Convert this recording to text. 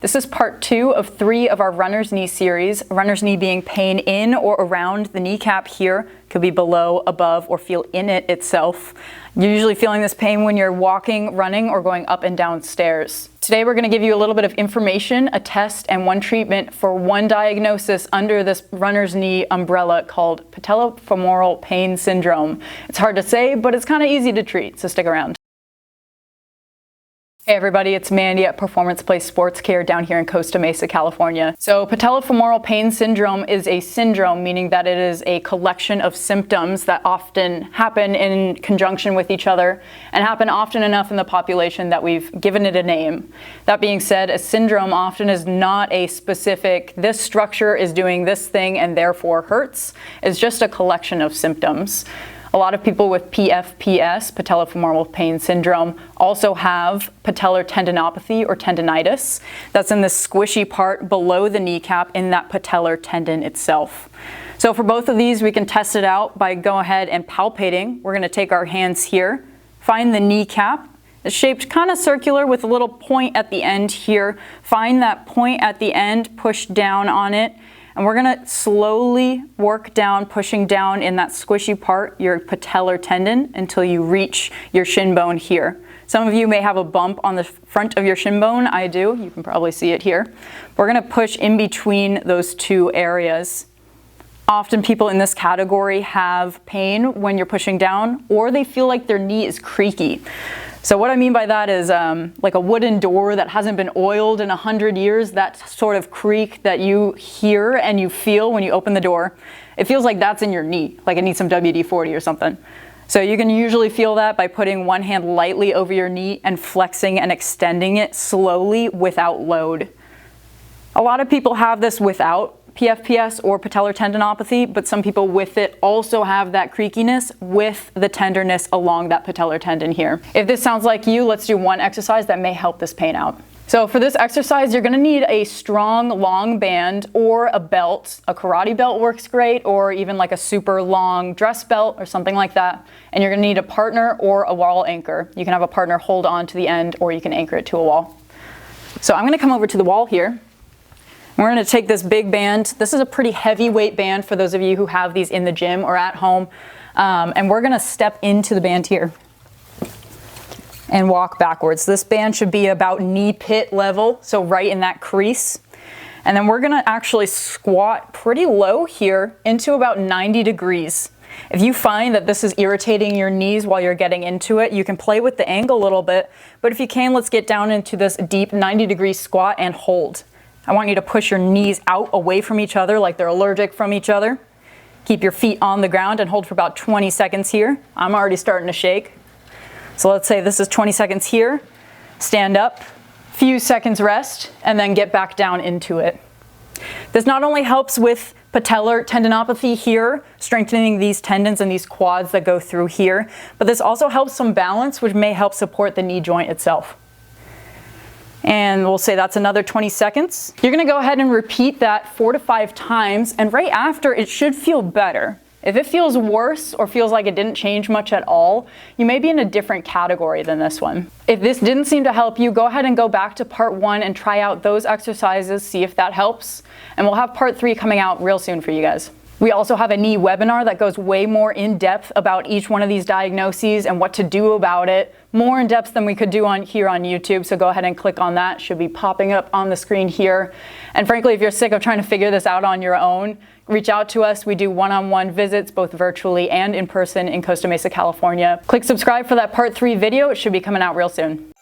This is part 2 of 3 of our runner's knee series. Runner's knee being pain in or around the kneecap here, could be below, above, or feel in it itself. You're usually feeling this pain when you're walking, running, or going up and down stairs. Today we're going to give you a little bit of information, a test, and one treatment for one diagnosis under this runner's knee umbrella called patellofemoral pain syndrome. It's hard to say, but it's kind of easy to treat, so stick around. Hey everybody, it's Mandy at Performance Place Sports Care down here in Costa Mesa, California. So patellofemoral pain syndrome is a syndrome, meaning that it is a collection of symptoms that often happen in conjunction with each other and happen often enough in the population that we've given it a name. That being said, a syndrome often is not a specific, this structure is doing this thing and therefore hurts. It's just a collection of symptoms. A lot of people with PFPS, patellofemoral pain syndrome, also have patellar tendinopathy or tendonitis. That's in the squishy part below the kneecap in that patellar tendon itself. So for both of these, we can test it out by going ahead and palpating. We're going to take our hands here, find the kneecap. It's shaped kind of circular with a little point at the end here. Find that point at the end, push down on it. And we're going to slowly work down, pushing down in that squishy part, your patellar tendon, until you reach your shin bone here. Some of you may have a bump on the front of your shin bone. I do. You can probably see it here. We're going to push in between those two areas. Often people in this category have pain when you're pushing down, or they feel like their knee is creaky. So what I mean by that is like a wooden door that hasn't been oiled in 100 years, that sort of creak that you hear and you feel when you open the door. It feels like that's in your knee, like it needs some WD-40 or something. So you can usually feel that by putting one hand lightly over your knee and flexing and extending it slowly without load. A lot of people have this without PFPS or patellar tendinopathy, but some people with it also have that creakiness with the tenderness along that patellar tendon here. If this sounds like you, let's do one exercise that may help this pain out. So for this exercise, you're going to need a strong, long band or a belt. A karate belt works great, or even like a super long dress belt or something like that. And you're going to need a partner or a wall anchor. You can have a partner hold on to the end, or you can anchor it to a wall. So I'm going to come over to the wall here. We're going to take this big band. This is a pretty heavyweight band for those of you who have these in the gym or at home. And we're going to step into the band here and walk backwards. This band should be about knee pit level, so right in that crease. And then we're going to actually squat pretty low here into about 90 degrees. If you find that this is irritating your knees while you're getting into it, you can play with the angle a little bit. But if you can, let's get down into this deep 90-degree squat and hold. I want you to push your knees out away from each other like they're allergic from each other. Keep your feet on the ground and hold for about 20 seconds here. I'm already starting to shake. So let's say this is 20 seconds here. Stand up, few seconds rest, and then get back down into it. This not only helps with patellar tendinopathy here, strengthening these tendons and these quads that go through here, but this also helps some balance, which may help support the knee joint itself. And we'll say that's another 20 seconds. You're going to go ahead and repeat that 4 to 5 times, and right after it should feel better. If it feels worse or feels like it didn't change much at all, you may be in a different category than this one. If this didn't seem to help you, go ahead and go back to part 1 and try out those exercises, see if that helps. And we'll have part 3 coming out real soon for you guys. We also have a knee webinar that goes way more in depth about each one of these diagnoses and what to do about it. More in depth than we could do here on YouTube, so go ahead and click on that. It should be popping up on the screen here. And frankly, if you're sick of trying to figure this out on your own, reach out to us. We do one-on-one visits, both virtually and in person in Costa Mesa, California. Click subscribe for that part 3 video. It should be coming out real soon.